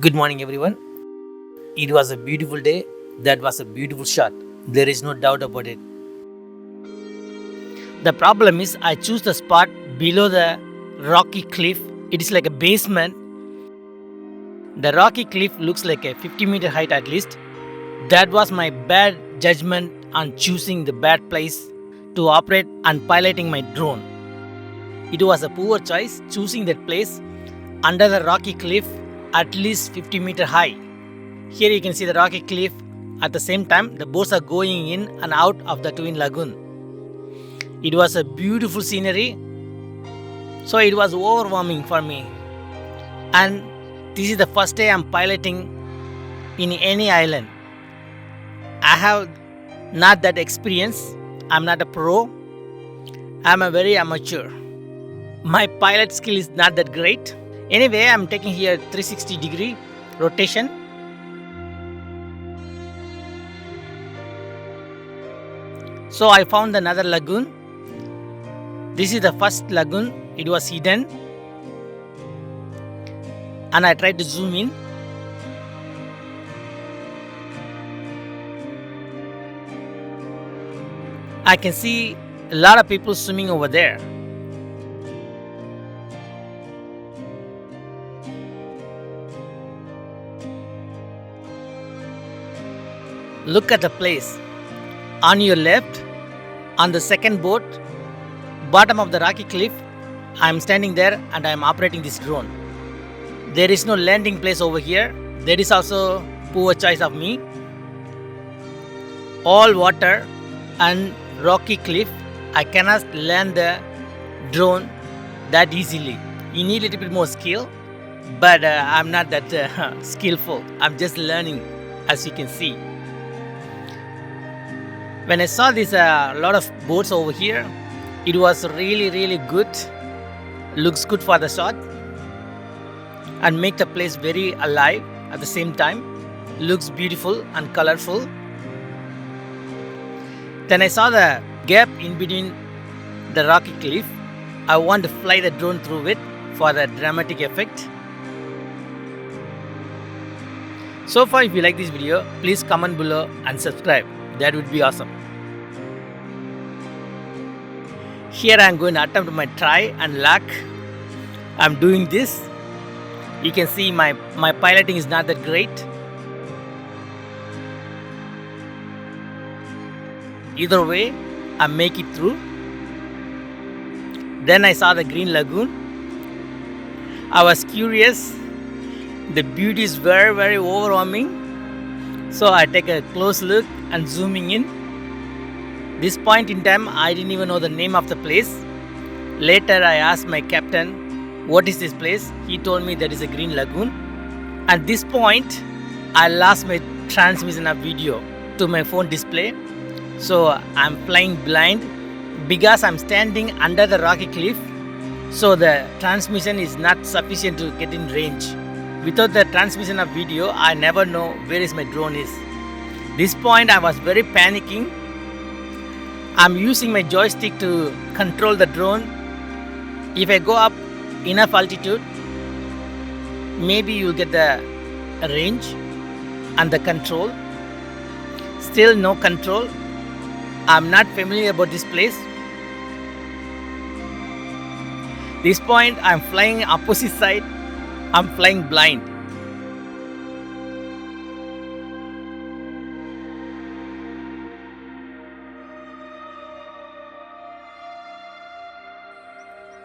Good morning, everyone. It was a beautiful day. That was a beautiful shot. There is no doubt about it. The problem is, I choose the spot below the rocky cliff. It is like a basement. The rocky cliff looks like a 50-meter height at least. That was my bad judgment on choosing the bad place to operate and piloting my drone. It was a poor choice choosing that place under the rocky cliff at least 50-meter high. Here you can see the rocky cliff. At the same time, the boats are going in and out of the twin lagoon. It was a beautiful scenery, so it was overwhelming for me. And this is the first day I'm piloting in any island. I have not that experience. I'm not a pro. I'm a very amateur. My pilot skill is not that great. Anyway, I'm taking here 360-degree rotation. So I found another lagoon. This is the first lagoon. It was hidden. And I tried to zoom in. I can see a lot of people swimming over there. Look at the place. On your left, on the second boat, bottom of the rocky cliff, I am standing there and I am operating this drone. There is no landing place over here. That is also poor choice of me. All water and rocky cliff. I cannot land the drone that easily. You need a little bit more skill, but I'm not that skillful. I'm just learning, as you can see. When I saw this lot of boats over here, it was really good. Looks good for the shot and make the place very alive at the same time. Looks beautiful and colorful. Then I saw the gap in between the rocky cliff. I want to fly the drone through it for the dramatic effect. So far, if you like this video, please comment below and subscribe. That would be awesome. Here I am going to attempt my try and luck. I am doing this. You can see my piloting is not that great. Either way, I make it through. Then I saw the green lagoon. I was curious. The beauty is very overwhelming. So I take a close look and zooming in. This point in time, I didn't even know the name of the place. Later, I asked my captain, what is this place? He told me that is a green lagoon. At this point, I lost my transmission of video to my phone display. So I'm flying blind because I'm standing under the rocky cliff. So the transmission is not sufficient to get in range. Without the transmission of video, I never know where is my drone is. This point I was very panicking. I'm using my joystick to control the drone. If I go up enough altitude, maybe you'll get the range and the control. Still no control. I'm not familiar about this place. This point I'm flying opposite side. I'm flying blind.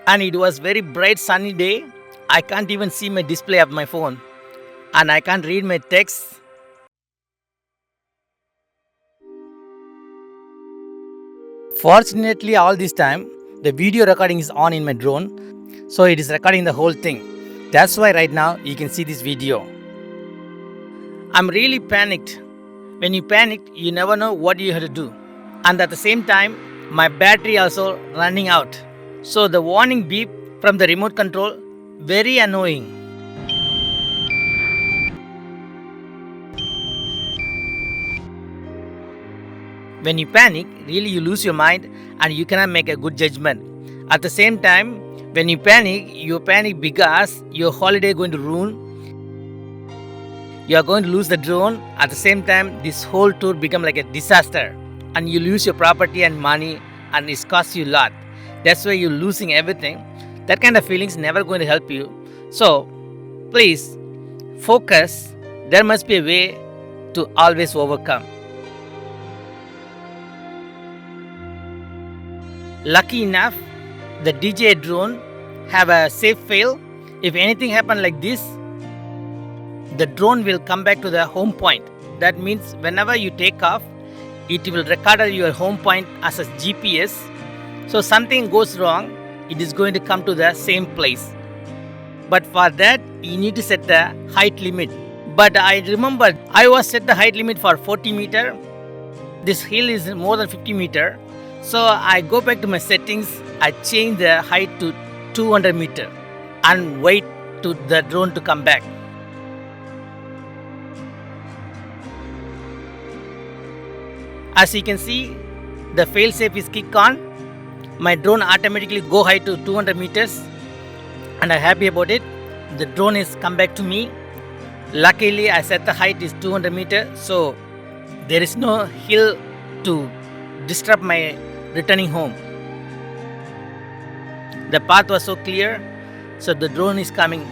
And it was very bright sunny day. I can't even see my display of my phone. And I can't read my text. Fortunately, all this time, the video recording is on in my drone. So it is recording the whole thing. That's why right now you can see this video. I'm really panicked. When you panic, you never know what you have to do. And at the same time, my battery also running out. So the warning beep from the remote control, very annoying. When you panic, really you lose your mind and you cannot make a good judgment. At the same time, when you panic because your holiday going to ruin. You are going to lose the drone. At the same time, this whole tour become like a disaster, and you lose your property and money, and it costs you a lot. That's why you're losing everything. That kind of feelings never going to help you. So please focus. There must be a way to always overcome. Lucky enough, the DJ drone have a safe fail. If anything happen like this, the drone will come back to the home point. That means whenever you take off, it will record your home point as a GPS. So something goes wrong, it is going to come to the same place. But for that, you need to set the height limit. But I remember I was set the height limit for 40 meter. This hill is more than 50 meter. So I go back to my settings, I change the height to 200 meter and wait to the drone to come back. As you can see, the failsafe is kick on. My drone automatically go high to 200 meters and I'm happy about it. The drone is come back to me. Luckily, I set the height is 200 meters, so there is no hill to disturb my returning home. The path was so clear, so the drone is coming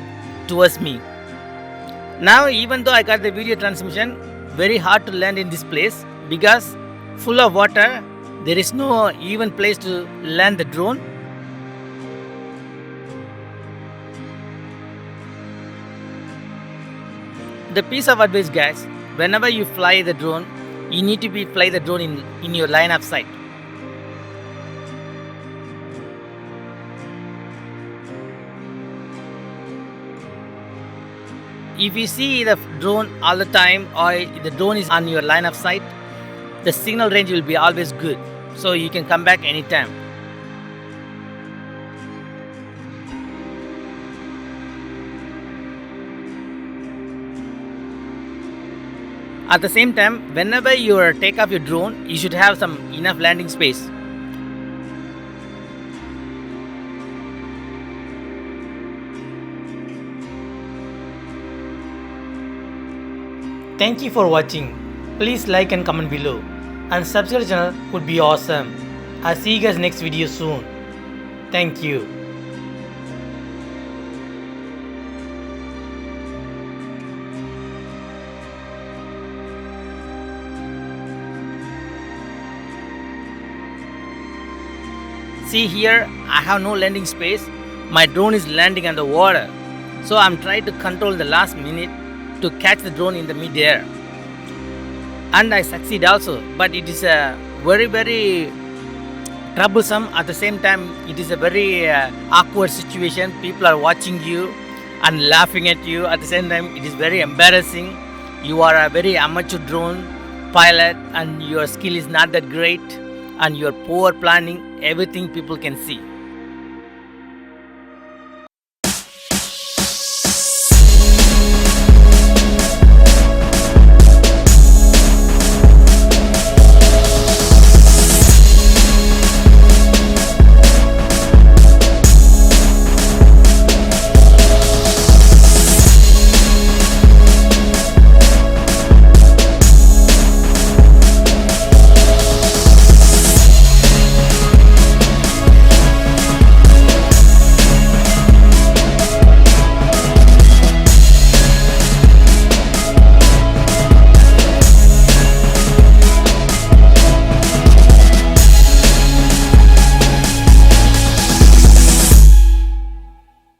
towards me. Now, even though I got the video transmission, very hard to land in this place because full of water, there is no even place to land the drone. The piece of advice, guys, whenever you fly the drone, you need to fly the drone in your line of sight. If you see the drone all the time or the drone is on your line of sight, the signal range will be always good, so you can come back anytime. At the same time, whenever you take off your drone, you should have some enough landing space. Thank you for watching. Please like and comment below, and subscribe to the channel would be awesome. I'll see you guys next video soon. Thank you. See here, I have no landing space. My drone is landing on the water. So I'm trying to control the last minute to catch the drone in the mid-air. And I succeed also. But it is a very troublesome. At the same time, it is a very awkward situation. People are watching you and laughing at you. At the same time, it is very embarrassing. You are a very amateur drone pilot and your skill is not that great and your poor planning, everything people can see.